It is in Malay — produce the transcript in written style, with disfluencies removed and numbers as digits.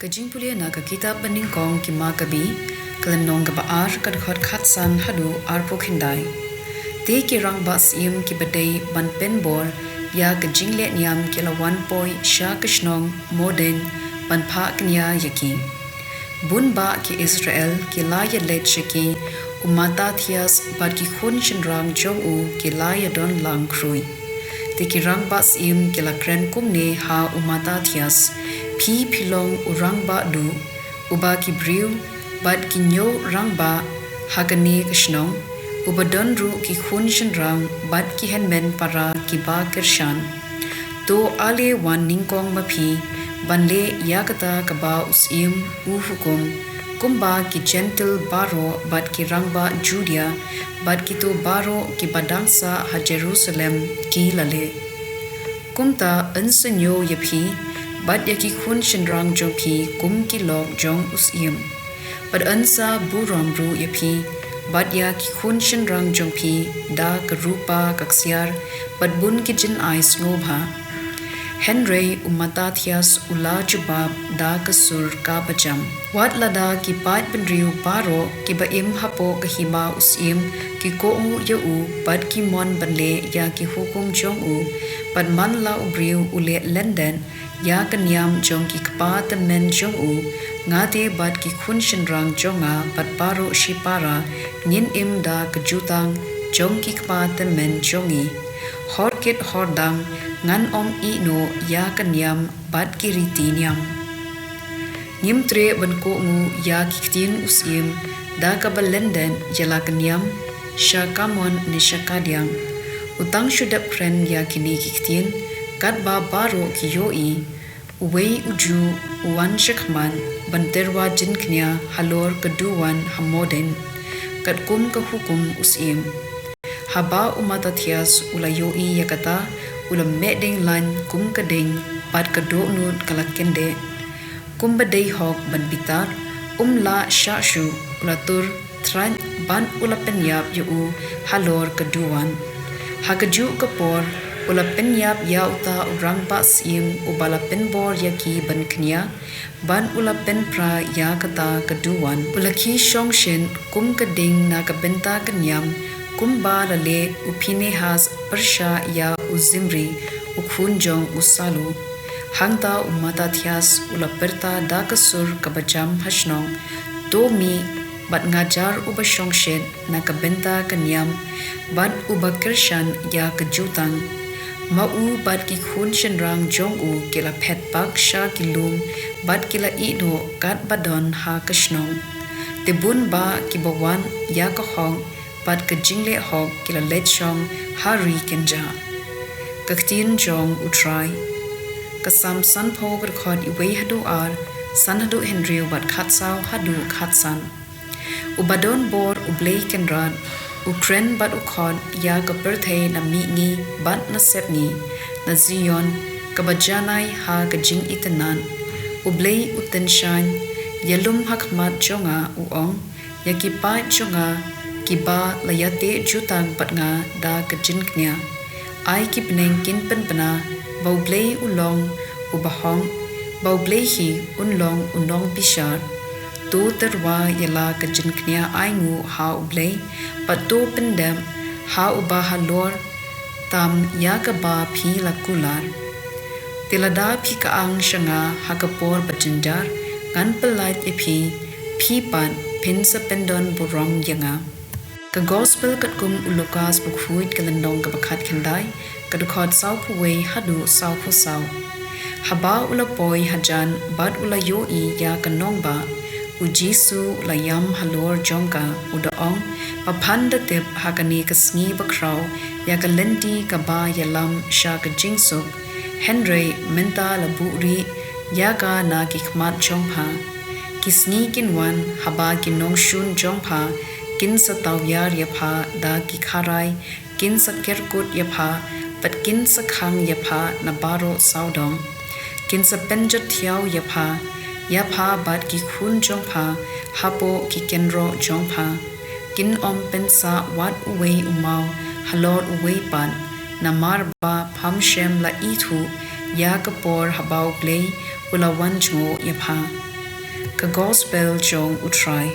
Jingpule na kitab beningkong ki makabi kalenong gabaar kadkhot khatsan hadu arpo khindai te ki rang bas im ki badai ban penbor ya jingle niam ki la 1 point sha kishnong modern ban pha knya yaki bun ba ki Israel ki la ya let shiki umata thias bad ki khun shin rang jong u ki la ya don lang krui te ki rang bas im ki la kren kum ne ha umata thias Pi pilong urang ba du uba ki briu bad ki nyo rang ba hagane kishnong uba don ru ki khun shin rang bad ki henmen para ki ba kirshan to ale wan ningkong mapi banle yakata kaba usim u hukum kumba ki gentle baro bad ki rang ba Judia bad ki to baro ki badangsa ha Jerusalem ki lale kumta ansanyo yapi Bad yaki khun shinrang jong pi kum ki lok jong usim. Bad ansa buram ru yapi. Bad yaki khun shinrang jong pi da karupa kaksiar. Bad bun ki jin ais ngobha. Henry umata thias ula jubab da kasur ka bajam. Wat lada ki pat penriu baro ki ba im hapo kahima usim ki ko u ya u bad ki mon banle ya ki hukum jong u. Bad man la ubriu ule lenden ya kanyam jong ki kpa men jong u ngate bad ki khun shin rang jonga bad baro shipara nin im da kajutang jong ki kpa men jongi horkit hordang ngan om i no ya kanyam bad ki ritiniam nim tre ban ko ngu ya ki ktien usim da kabalenden yala kanyam shakamon ni shakadiang utang shudap kren ya kini ki ktien kat ba baro ki yoi uwei uju uwan shakman banterwa jinknya halor keduwan hamoden kat kum ka hukum usim haba umata thias ula yoi yakata ula medeng lan kum kadeng pat kado nut kalakende kum badai hok ban bitar la shashu ula tur tran ban ula penyap yu halor keduwan hakaju kapor ula penyap ya uta urang ba sim ubala penbor yaki ban knya ban ula penpra ya kata keduan ula ki shongshin kum kading na kabenta kanyam kumba lale upine has persha ya uzimri ukhunjong usalu hangta umata thias ula perta da kasur kabajam hasnong tomi bat ngajar uba shongshin na kabenta kanyam ban uba kirshan ya kejutang Mau bad ki khun shin rang jong u kila phet pak sha kilum bad kila ino kat badon ha kashnong te bun ba ki bawan ya ka hong bad ka jingle hok kila let shong hari kenja ka ktien jong utrai ka sam san pho ka khod i wei hadu ar san hadu henry bad khatsau hadu khatsan ubadon bor ublei kenran Ukren bat ukhon ya ka perthei na mi ngi bat na sep ngi na zion ka bajanai ha ka jing itanan ublei utenshan yalum hakmat jonga uong ya ki pa jonga ki ba layate jutang pat nga da ka jin knya ai ki pneng kin pen pana baublei ulong ubahong baublei hi unlong unong bishar to terwa yala ka jin knya ai ngu ha ublei pato pendem ha uba halor tam ya ka ba phi la kular tilada phi ka ang shanga ha ka por bajinjar kan pelait e phi pan pin sa pendon burong yanga ka gospel kat kum ulukas bukhuit kalandong ka bakhat khandai ka dukhot sau phuwe hadu sau phu sau haba ulapoi hajan bad ulayo I ya kanong ba ujisu layam halor jongka udaong papanda tip hakani kasngi bakraw ya kalenti kaba yalam sha ka jingsuk henry menta laburi ya ka na kikmat jongpha kisngi kinwan haba kinong shun jongpha kin sa tawyar yapha da kikharai kin sa kerkut yapha pat kin sa khang yapha na baro saudong kin sa penjat thiaw yapha Yapha bad ki khun jongpha hapo ki kenro jongpha kin om pensa wat uwei umau halor uwei pan namar ba pham shem la ithu ya kapor habau Blei ula wan jo yapha ka gospel jong utrai